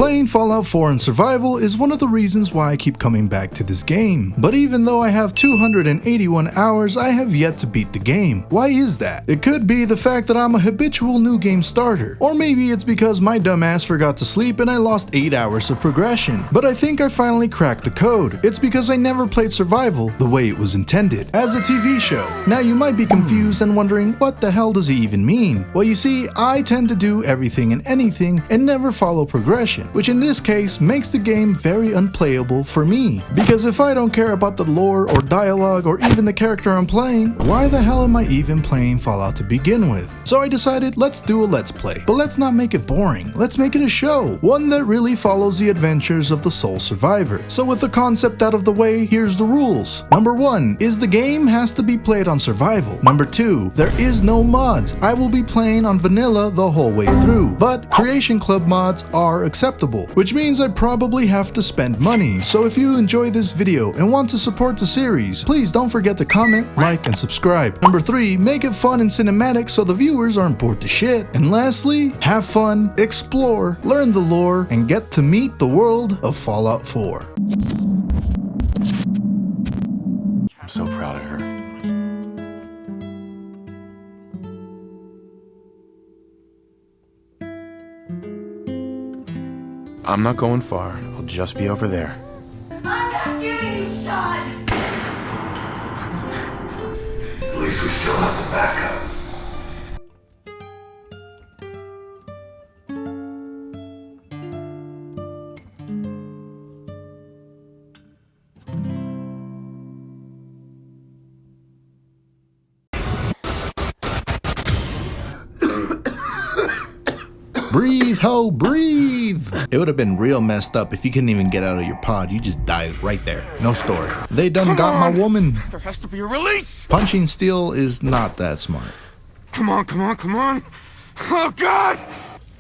Playing Fallout 4 in survival is one of the reasons why I keep coming back to this game. But even though I have 281 hours, I have yet to beat the game. Why is that? It could be the fact that I'm a habitual new game starter. Or maybe it's because my dumbass forgot to sleep and I lost 8 hours of progression. But I think I finally cracked the code. It's because I never played survival the way it was intended, as a TV show. Now you might be confused and wondering, what the hell does he even mean? Well, you see, I tend to do everything and anything and never follow progression, which in this case makes the game very unplayable for me. Because if I don't care about the lore or dialogue or even the character I'm playing, why the hell am I even playing Fallout to begin with? So I decided, let's do a let's play. But let's not make it boring, let's make it a show. One that really follows the adventures of the sole survivor. So with the concept out of the way, here's the rules. Number 1 is the game has to be played on survival. Number 2, there is no mods. I will be playing on vanilla the whole way through, but Creation Club mods are acceptable, which means I probably have to spend money. So if you enjoy this video and want to support the series, please don't forget to comment, like, and subscribe. Number 3, make it fun and cinematic so the viewers aren't bored to shit. And lastly, have fun, explore, learn the lore, and get to meet the world of Fallout 4. I'm so proud of her. I'm not going far. I'll just be over there. I'm not giving you Sean! At least we still have the backup. Breathe, ho, breathe! It would have been real messed up if you couldn't even get out of your pod. You just died right there. No story. They done got my woman. There has to be a release! Punching steel is not that smart. Come on, come on, come on! Oh, God!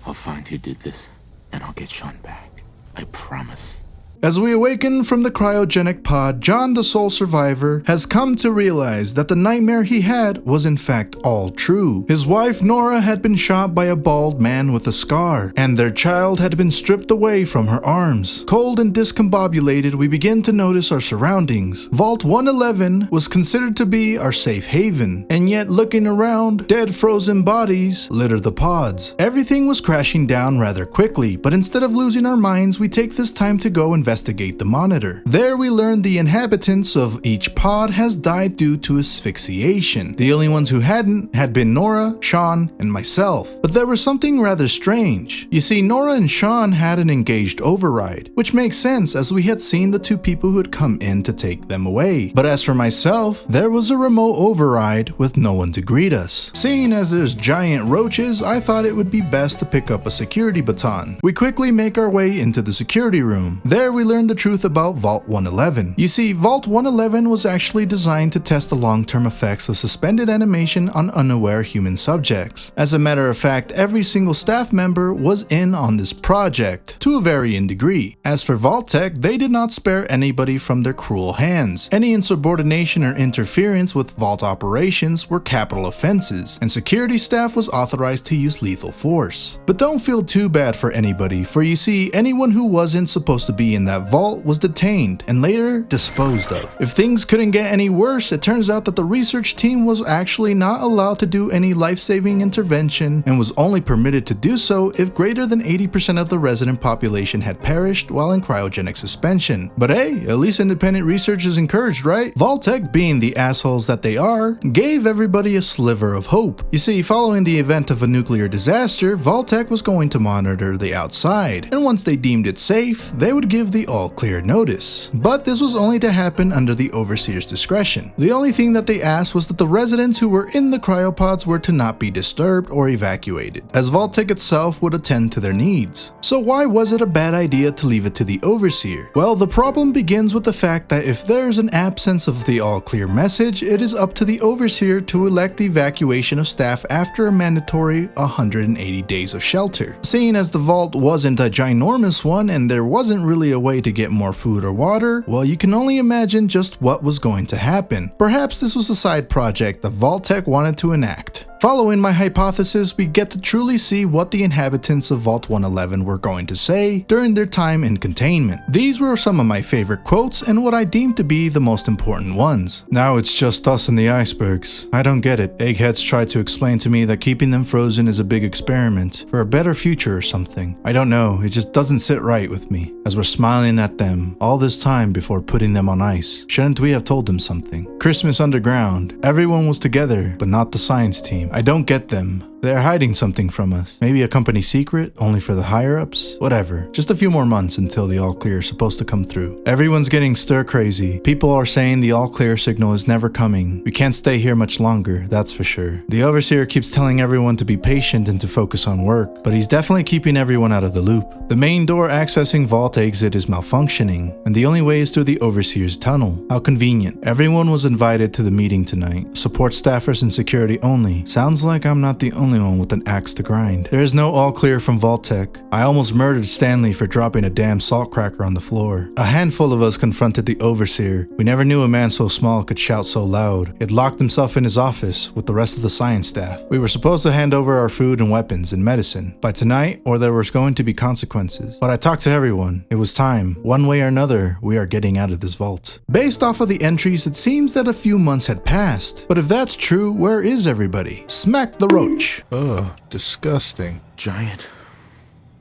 I'll find who did this, and I'll get Sean back. I promise. As we awaken from the cryogenic pod, John, the sole survivor, has come to realize that the nightmare he had was in fact all true. His wife Nora had been shot by a bald man with a scar, and their child had been stripped away from her arms. Cold and discombobulated, we begin to notice our surroundings. Vault 111 was considered to be our safe haven, and yet looking around, dead frozen bodies litter the pods. Everything was crashing down rather quickly, but instead of losing our minds, we take this time to go investigate the monitor. There we learned the inhabitants of each pod has died due to asphyxiation. The only ones who hadn't had been Nora, Sean, and myself. But there was something rather strange. You see, Nora and Sean had an engaged override, which makes sense as we had seen the two people who had come in to take them away. But as for myself, there was a remote override with no one to greet us. Seeing as there's giant roaches, I thought it would be best to pick up a security baton. We quickly make our way into the security room. There we learned the truth about Vault 111. You see, Vault 111 was actually designed to test the long-term effects of suspended animation on unaware human subjects. As a matter of fact, every single staff member was in on this project, to a varying degree. As for Vault Tech, they did not spare anybody from their cruel hands. Any insubordination or interference with Vault operations were capital offenses, and security staff was authorized to use lethal force. But don't feel too bad for anybody, for you see, anyone who wasn't supposed to be in that vault was detained and later disposed of. If things couldn't get any worse, it turns out that the research team was actually not allowed to do any life-saving intervention and was only permitted to do so if greater than 80% of the resident population had perished while in cryogenic suspension. But hey, at least independent research is encouraged, right? Vault-Tec, being the assholes that they are, gave everybody a sliver of hope. You see, following the event of a nuclear disaster, Vault-Tec was going to monitor the outside, and once they deemed it safe, they would give the all-clear notice. But this was only to happen under the overseer's discretion. The only thing that they asked was that the residents who were in the cryopods were to not be disturbed or evacuated, as Vault-Tec itself would attend to their needs. So why was it a bad idea to leave it to the overseer? Well, the problem begins with the fact that if there's an absence of the all-clear message, it is up to the overseer to elect the evacuation of staff after a mandatory 180 days of shelter. Seeing as the vault wasn't a ginormous one and there wasn't really a way to get more food or water, well, you can only imagine just what was going to happen. Perhaps this was a side project that Vault-Tec wanted to enact. Following my hypothesis, we get to truly see what the inhabitants of Vault 111 were going to say during their time in containment. These were some of my favorite quotes and what I deem to be the most important ones. Now it's just us and the icebergs. I don't get it. Eggheads tried to explain to me that keeping them frozen is a big experiment for a better future or something. I don't know, it just doesn't sit right with me, as we're smiling at them all this time before putting them on ice. Shouldn't we have told them something? Christmas Underground. Everyone was together, but not the science team. I don't get them. They're hiding something from us. Maybe a company secret, only for the higher-ups? Whatever. Just a few more months until the all-clear is supposed to come through. Everyone's getting stir-crazy. People are saying the all-clear signal is never coming. We can't stay here much longer, that's for sure. The Overseer keeps telling everyone to be patient and to focus on work, but he's definitely keeping everyone out of the loop. The main door accessing Vault exit is malfunctioning, and the only way is through the Overseer's tunnel. How convenient. Everyone was invited to the meeting tonight. Support staffers and security only. Sounds like I'm not the only one with an axe to grind. There is no all clear from Vault Tech. I almost murdered Stanley for dropping a damn salt cracker on the floor. A handful of us confronted the Overseer. We never knew a man so small could shout so loud. He had locked himself in his office with the rest of the science staff. We were supposed to hand over our food and weapons and medicine by tonight, or there was going to be consequences. But I talked to everyone. It was time. One way or another, we are getting out of this vault. Based off of the entries, it seems that a few months had passed. But if that's true, where is everybody? Smack the roach. Ugh, disgusting. Giant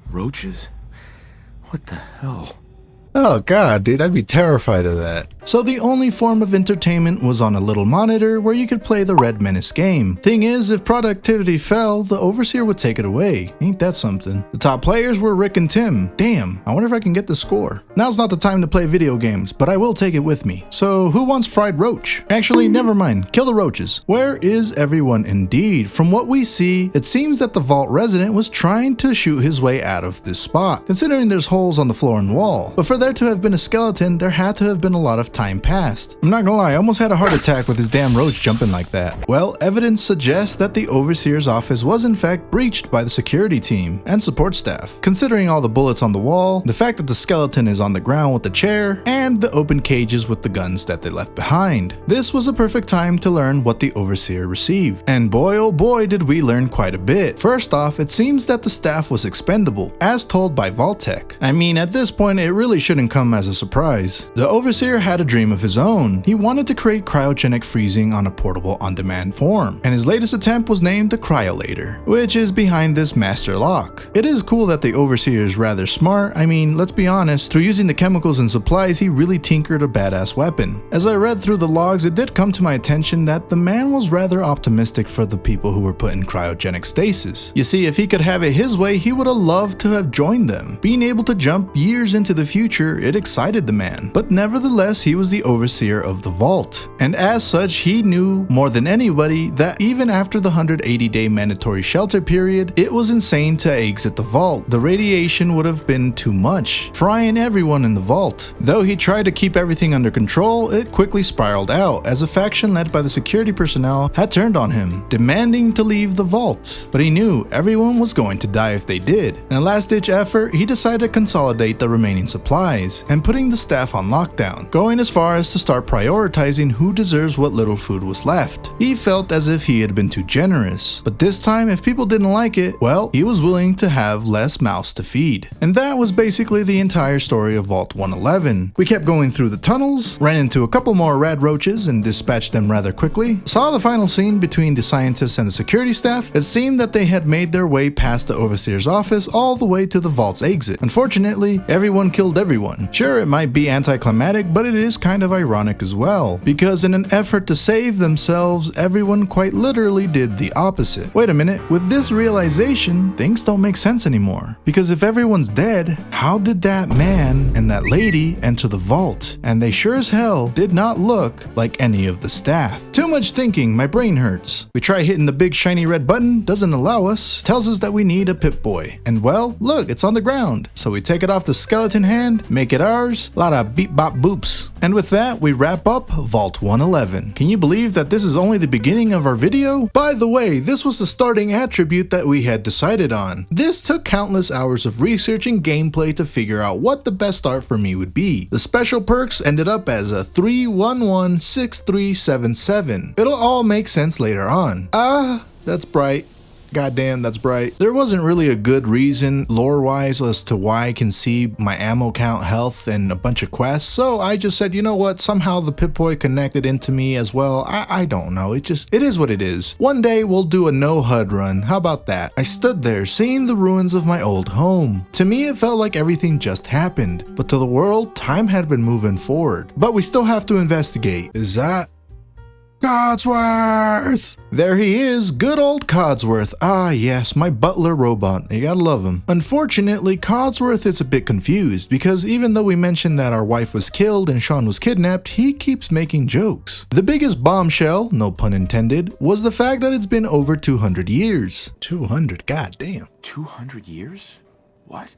roaches? What the hell? Oh god, dude, I'd be terrified of that. So the only form of entertainment was on a little monitor where you could play the Red Menace game. Thing is, if productivity fell, the Overseer would take it away. Ain't that something? The top players were Rick and Tim. Damn, I wonder if I can get the score. Now's not the time to play video games, but I will take it with me. So who wants fried roach? Actually, never mind, kill the roaches. Where is everyone indeed? From what we see, it seems that the Vault resident was trying to shoot his way out of this spot, considering there's holes on the floor and wall. But for there to have been a skeleton, there had to have been a lot of time passed. I'm not gonna lie, I almost had a heart attack with his damn roach jumping like that. Well, evidence suggests that the Overseer's office was in fact breached by the security team and support staff. Considering all the bullets on the wall, the fact that the skeleton is on the ground with the chair, and the open cages with the guns that they left behind. This was a perfect time to learn what the Overseer received. And boy oh boy did we learn quite a bit. First off, it seems that the staff was expendable, as told by Vault Tech. I mean, at this point it really shouldn't come as a surprise. The Overseer had a dream of his own. He wanted to create cryogenic freezing on a portable on-demand form, and his latest attempt was named the Cryolator, which is behind this master lock. It is cool that the Overseer is rather smart. I mean, let's be honest, through using the chemicals and supplies, he really tinkered a badass weapon. As I read through the logs, it did come to my attention that the man was rather optimistic for the people who were put in cryogenic stasis. You see, if he could have it his way, he would have loved to have joined them. Being able to jump years into the future, it excited the man. But nevertheless, he was the Overseer of the Vault. And as such, he knew more than anybody that even after the 180-day mandatory shelter period, it was insane to exit the Vault. The radiation would have been too much, frying everyone in the Vault. Though he tried to keep everything under control, it quickly spiraled out as a faction led by the security personnel had turned on him, demanding to leave the Vault. But he knew everyone was going to die if they did. In a last-ditch effort, he decided to consolidate the remaining supplies and putting the staff on lockdown, going as far as to start prioritizing who deserves what little food was left. He felt as if he had been too generous, but this time if people didn't like it, well, he was willing to have less mouths to feed. And that was basically the entire story of Vault 111. We kept going through the tunnels, ran into a couple more rad roaches and dispatched them rather quickly, saw the final scene between the scientists and the security staff. It seemed that they had made their way past the Overseer's office all the way to the Vault's exit. Unfortunately, everyone killed everyone. Sure, it might be anticlimactic, but it is kind of ironic as well, because in an effort to save themselves, everyone quite literally did the opposite. Wait a minute, with this realization, things don't make sense anymore. Because if everyone's dead, how did that man and that lady enter the Vault? And they sure as hell did not look like any of the staff. Too much thinking, my brain hurts. We try hitting the big shiny red button, doesn't allow us, tells us that we need a Pip-Boy. And well, look, it's on the ground. So we take it off the skeleton hand, make it ours, lot of beep bop boops. And with that, we wrap up Vault 111. Can you believe that this is only the beginning of our video? By the way, this was the starting attribute that we had decided on. This took countless hours of research and gameplay to figure out what the best start for me would be. The special perks ended up as a 3116377. It'll all make sense later on. That's bright. Goddamn, that's bright. There wasn't really a good reason lore-wise as to why I can see my ammo count, health, and a bunch of quests, so I just said, you know what, somehow the Pip-Boy connected into me as well. I don't know, it is what it is. One day we'll do a no HUD run, how about that? I stood there seeing the ruins of my old home. To me it felt like everything just happened, but to the world, time had been moving forward. But we still have to investigate. Is that Codsworth? There he is, good old Codsworth. Ah yes, my butler robot, you gotta love him. Unfortunately, Codsworth is a bit confused because even though we mentioned that our wife was killed and Sean was kidnapped, he keeps making jokes. The biggest bombshell, no pun intended, was the fact that it's been over 200 years. 200, goddamn. 200 years? What?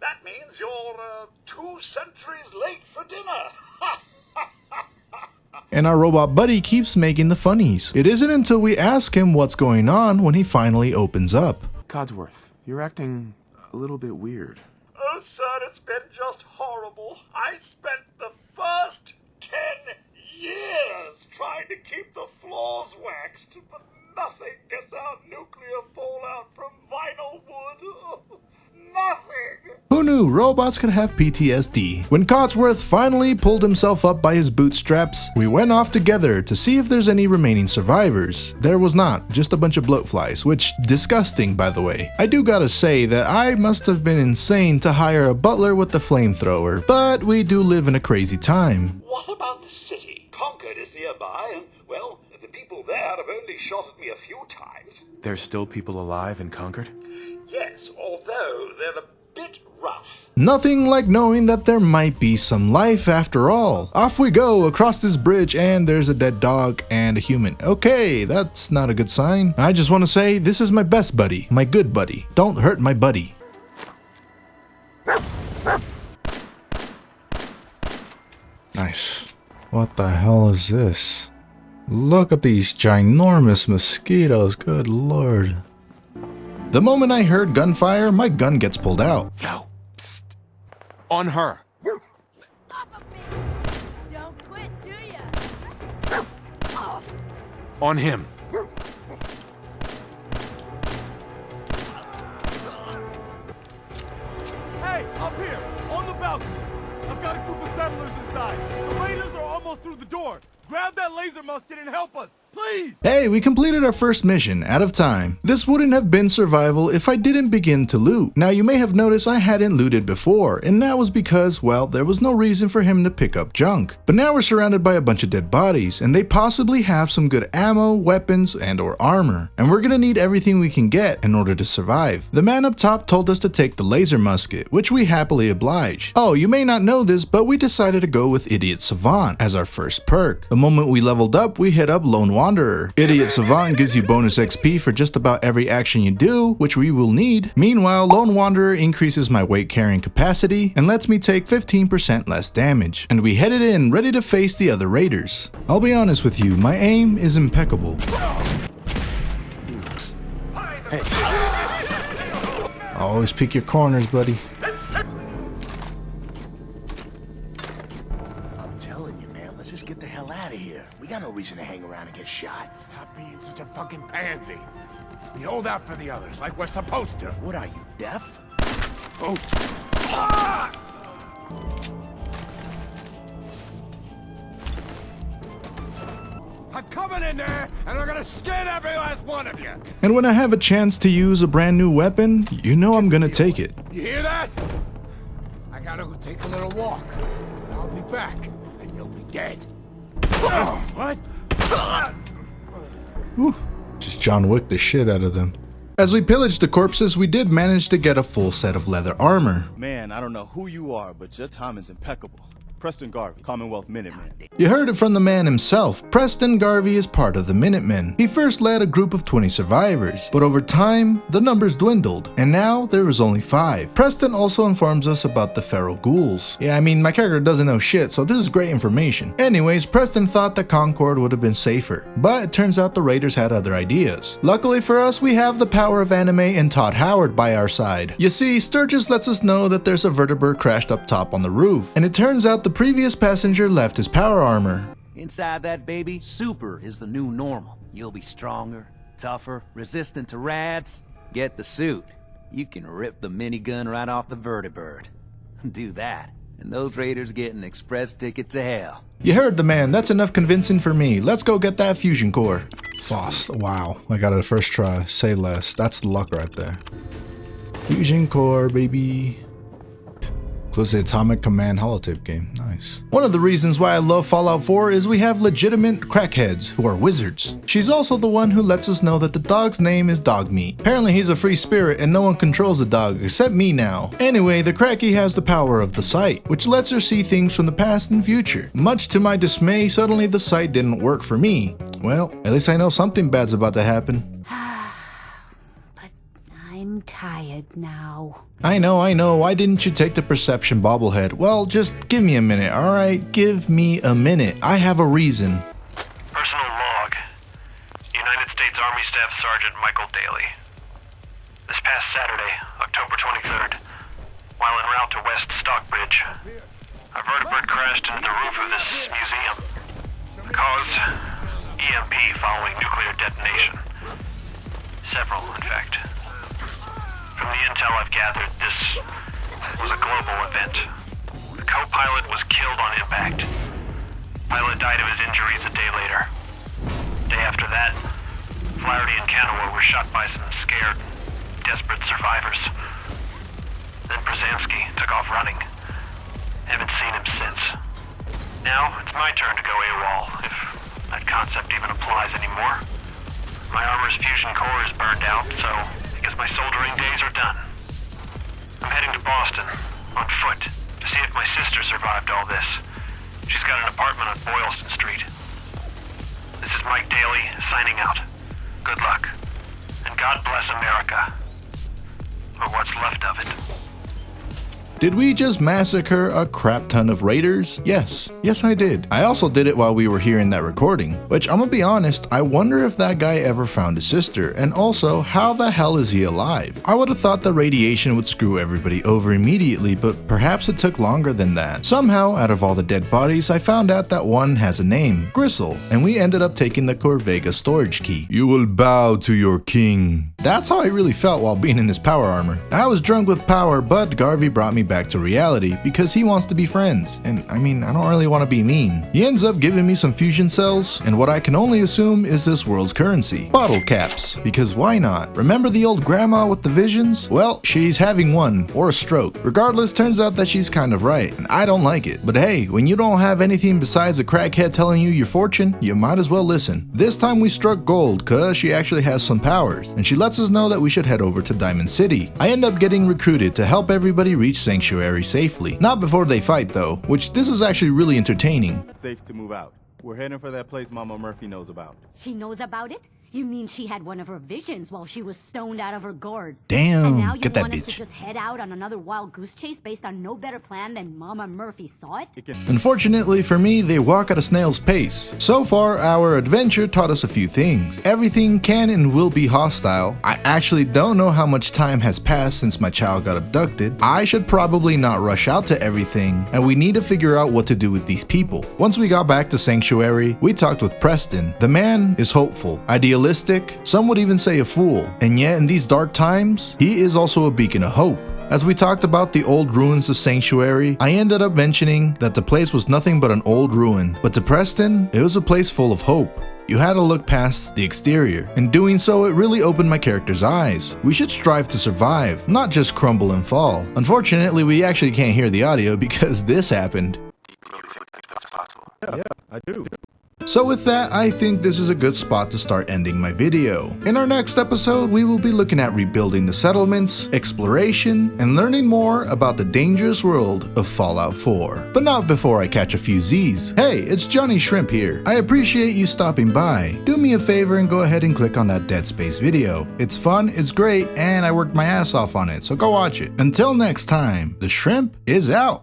That means you're 2 centuries late for dinner. And our robot buddy keeps making the funnies. It isn't until we ask him what's going on when he finally opens up. Codsworth, you're acting a little bit weird. Oh, sir, it's been just horrible. I spent the first 10 years trying to keep the floors waxed, but nothing gets out nuclear fallout from vinyl wood. Nothing! Who knew robots could have PTSD? When Codsworth finally pulled himself up by his bootstraps, we went off together to see if there's any remaining survivors. There was not, just a bunch of bloatflies, which disgusting by the way. I do gotta say that I must have been insane to hire a butler with the flamethrower, but we do live in a crazy time. What about the city? Concord is nearby, and, well, the people there have only shot at me a few times. There's still people alive in Concord? Yes, although they're a bit rough. Nothing like knowing that there might be some life after all. Off we go across this bridge and there's a dead dog and a human. Okay, that's not a good sign. I just want to say this is my best buddy, my good buddy. Don't hurt my buddy. Nice. What the hell is this? Look at these ginormous mosquitoes, good lord. The moment I heard gunfire, my gun gets pulled out. Yo, psst. On her. Off of me! Don't quit, do ya? Oh. On him. Hey, up here, on the balcony. I've got a group of settlers inside. The raiders are almost through the door. Grab that laser musket and help us, please! Hey, we completed our first mission, out of time. This wouldn't have been survival if I didn't begin to loot. Now you may have noticed I hadn't looted before, and that was because, well, there was no reason for him to pick up junk. But now we're surrounded by a bunch of dead bodies, and they possibly have some good ammo, weapons, and or armor. And we're gonna need everything we can get in order to survive. The man up top told us to take the laser musket, which we happily obliged. Oh, you may not know this, but we decided to go with Idiot Savant as our first perk. The moment we leveled up, we hit up Lone Wanderer. Idiot Savant gives you bonus XP for just about every action you do, which we will need. Meanwhile, Lone Wanderer increases my weight carrying capacity and lets me take 15% less damage. And we headed in ready to face the other raiders. I'll be honest with you, my aim is impeccable. Hey. Always pick your corners, buddy. Let's just get the hell out of here. We got no reason to hang around and get shot. Stop being such a fucking pansy. We hold out for the others like we're supposed to. What are you, deaf? Oh. Ah! I'm coming in there, and I'm gonna skin every last one of you. And when I have a chance to use a brand new weapon, you know I'm gonna take it. You hear that? I gotta go take a little walk. I'll be back. You'll be dead. What? Whew. Just John Wick the shit out of them. As we pillaged the corpses, we did manage to get a full set of leather armor. Man, I don't know who you are, but your timing's impeccable. Preston Garvey, Commonwealth Minuteman. You heard it from the man himself. Preston Garvey is part of the Minutemen. He first led a group of 20 survivors, but over time, the numbers dwindled, and now there is only 5. Preston also informs us about the feral ghouls. Yeah, I mean, my character doesn't know shit, so this is great information. Anyways, Preston thought that Concord would have been safer, but it turns out the raiders had other ideas. Luckily for us, we have the power of anime and Todd Howard by our side. You see, Sturgis lets us know that there's a vertebrate crashed up top on the roof, and it turns out the previous passenger left his power armor. Inside that baby, super is the new normal. You'll be stronger, Tougher, resistant to rats? Get the suit. You can rip the minigun right off the vertibird. Do that, and those raiders get an express ticket to hell. You heard the man. That's enough convincing for me. Let's go get that fusion core. Lost. Wow. I got it the first try. Say less. That's luck right there. Fusion core, baby. Close the Atomic Command holotape game. Nice. One of the reasons why I love Fallout 4 is we have legitimate crackheads who are wizards. She's also the one who lets us know that the dog's name is Dogmeat. Apparently he's a free spirit and no one controls the dog except me now. Anyway, the Cracky has the power of the sight, which lets her see things from the past and future. Much to my dismay, suddenly the sight didn't work for me. Well, at least I know something bad's about to happen. I'm tired now. I know. Why didn't you take the perception bobblehead? Well, just give me a minute, alright? Give me a minute. I have a reason. Personal log. United States Army Staff Sergeant Michael Daly. This past Saturday, October 23rd, while en route to West Stockbridge, a vertibird crashed into the roof of this museum. The cause? EMP following nuclear detonation. Several, in fact. From the intel I've gathered, this was a global event. The co-pilot was killed on impact. Pilot died of his injuries a day later. Day after that, Flaherty and Canower were shot by some scared, desperate survivors. Then Brzezinski took off running. Haven't seen him since. Now, it's my turn to go AWOL, if that concept even applies anymore. My armor's fusion core is burned out, so I guess my soldering days are done. I'm heading to Boston, on foot, to see if my sister survived all this. She's got an apartment on Boylston Street. This is Mike Daly, signing out. Good luck. And God bless America. Or what's left of it. Did we just massacre a crap ton of raiders? Yes I did. I also did it while we were hearing that recording, which I'm gonna be honest, I wonder if that guy ever found his sister, and also, how the hell is he alive? I would have thought the radiation would screw everybody over immediately, but perhaps it took longer than that. Somehow, out of all the dead bodies, I found out that one has a name, Gristle, and we ended up taking the Corvega storage key. You will bow to your king. That's how I really felt while being in his power armor. I was drunk with power, but Garvey brought me back to reality because he wants to be friends, and I mean, I don't really want to be mean. He ends up giving me some fusion cells, and what I can only assume is this world's currency. Bottle caps, because why not? Remember the old grandma with the visions? Well, she's having one, or a stroke. Regardless, turns out that she's kind of right, and I don't like it. But hey, when you don't have anything besides a crackhead telling you your fortune, you might as well listen. This time we struck gold, cause she actually has some powers, and she lets us know that we should head over to Diamond City. I end up getting recruited to help everybody reach Sanctuary safely. Not before they fight though, which this is actually really entertaining. Safe to move out. We're heading for that place Mama Murphy knows about. She knows about it? You mean she had one of her visions while she was stoned out of her gourd? Damn, and now you get that want us bitch. to just head out on another wild goose chase based on no better plan than Mama Murphy saw it? Unfortunately for me, they walk at a snail's pace. So far, our adventure taught us a few things. Everything can and will be hostile. I actually don't know how much time has passed since my child got abducted. I should probably not rush out to everything, and we need to figure out what to do with these people. Once we got back to Sanctuary, we talked with Preston. The man is hopeful, idealistic, some would even say a fool, and yet in these dark times, he is also a beacon of hope. As we talked about the old ruins of Sanctuary, I ended up mentioning that the place was nothing but an old ruin, but to Preston, it was a place full of hope. You had to look past the exterior. In doing so, it really opened my character's eyes. We should strive to survive, not just crumble and fall. Unfortunately, we actually can't hear the audio because this happened. Yeah, I do. So with that, I think this is a good spot to start ending my video. In our next episode, we will be looking at rebuilding the settlements, exploration, and learning more about the dangerous world of Fallout 4. But not before I catch a few Z's. Hey, it's Johnny Shrimp here. I appreciate you stopping by. Do me a favor and go ahead and click on that Dead Space video. It's fun, it's great, and I worked my ass off on it, so go watch it. Until next time, the shrimp is out.